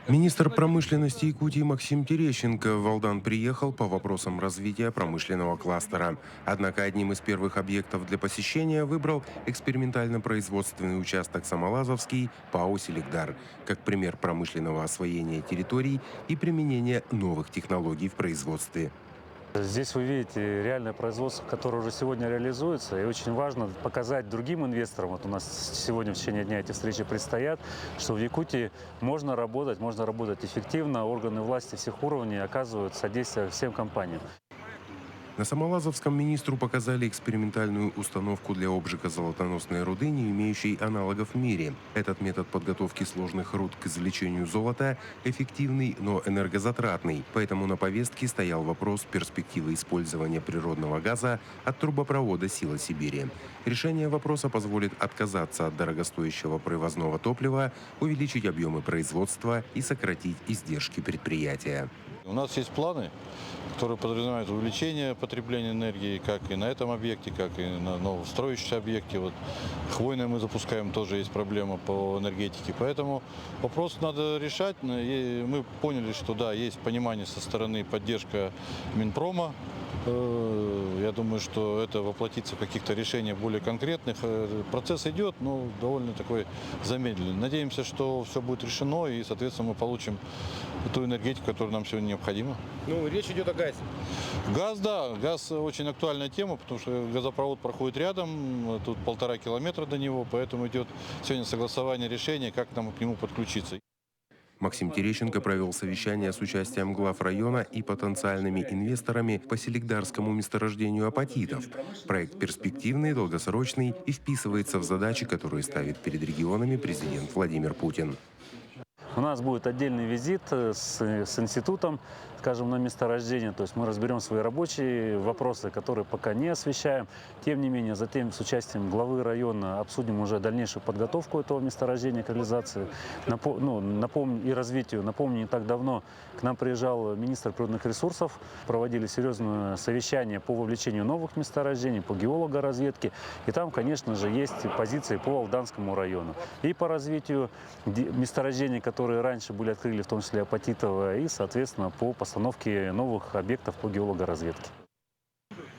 Министр промышленности Якутии Максим Терещенко в Алдан приехал по вопросам развития промышленного кластера. Однако одним из первых объектов для посещения выбрал экспериментально-производственный участок Самолазовский ПАО «Селигдар» как пример промышленного освоения территорий и применения новых технологий в производстве. Здесь вы видите реальное производство, которое уже сегодня реализуется. И очень важно показать другим инвесторам, вот у нас сегодня в течение дня эти встречи предстоят, что в Якутии можно работать эффективно. Органы власти всех уровней оказывают содействие всем компаниям. На Самолазовском министру показали экспериментальную установку для обжига золотоносной руды, не имеющей аналогов в мире. Этот метод подготовки сложных руд к извлечению золота эффективный, но энергозатратный. Поэтому на повестке стоял вопрос перспективы использования природного газа от трубопровода «Сила Сибири». Решение вопроса позволит отказаться от дорогостоящего привозного топлива, увеличить объемы производства и сократить издержки предприятия. У нас есть планы, которые подразумевают увеличение потребления энергии как и на этом объекте, как и на новостроящемся объекте. Вот хвойное мы запускаем, тоже есть проблема по энергетике. Поэтому вопрос надо решать. И мы поняли, что да, есть понимание со стороны поддержка Минпрома. Я думаю, что это воплотится в каких-то решениях более конкретных. Процесс идет, но довольно такой замедленный. Надеемся, что все будет решено и, соответственно, мы получим ту энергетику, которая нам сегодня необходима. Ну, речь идет о газе. Газ, да, газ очень актуальная тема, потому что газопровод проходит рядом, тут 1,5 километра до него, поэтому идет сегодня согласование решения, как нам к нему подключиться. Максим Терещенко провел совещание с участием глав района и потенциальными инвесторами по селигдарскому месторождению апатитов. Проект перспективный, долгосрочный и вписывается в задачи, которые ставит перед регионами президент Владимир Путин. У нас будет отдельный визит с институтом, скажем, на месторождение. То есть мы разберем свои рабочие вопросы, которые пока не освещаем. Тем не менее, затем с участием главы района обсудим уже дальнейшую подготовку этого месторождения к реализации и развитию. Напомню, не так давно к нам приезжал министр природных ресурсов. Проводили серьезное совещание по вовлечению новых месторождений, по геологоразведке. И там, конечно же, есть позиции по Алданскому району. И по развитию месторождений, которые раньше были открыты, в том числе апатитовое, и, соответственно, по постановке новых объектов по геологоразведке.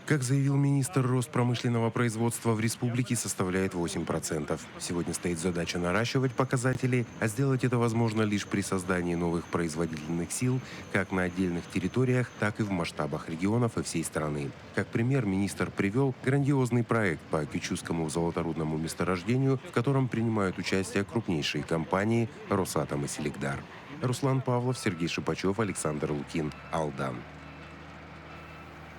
Как заявил министр, рост промышленного производства в республике составляет 8%. Сегодня стоит задача наращивать показатели, а сделать это возможно лишь при создании новых производительных сил как на отдельных территориях, так и в масштабах регионов и всей страны. Как пример, министр привел грандиозный проект по Кючускому золоторудному месторождению, в котором принимают участие крупнейшие компании «Росатом» и «Селигдар». Руслан Павлов, Сергей Шипачев, Александр Лукин. Алдан.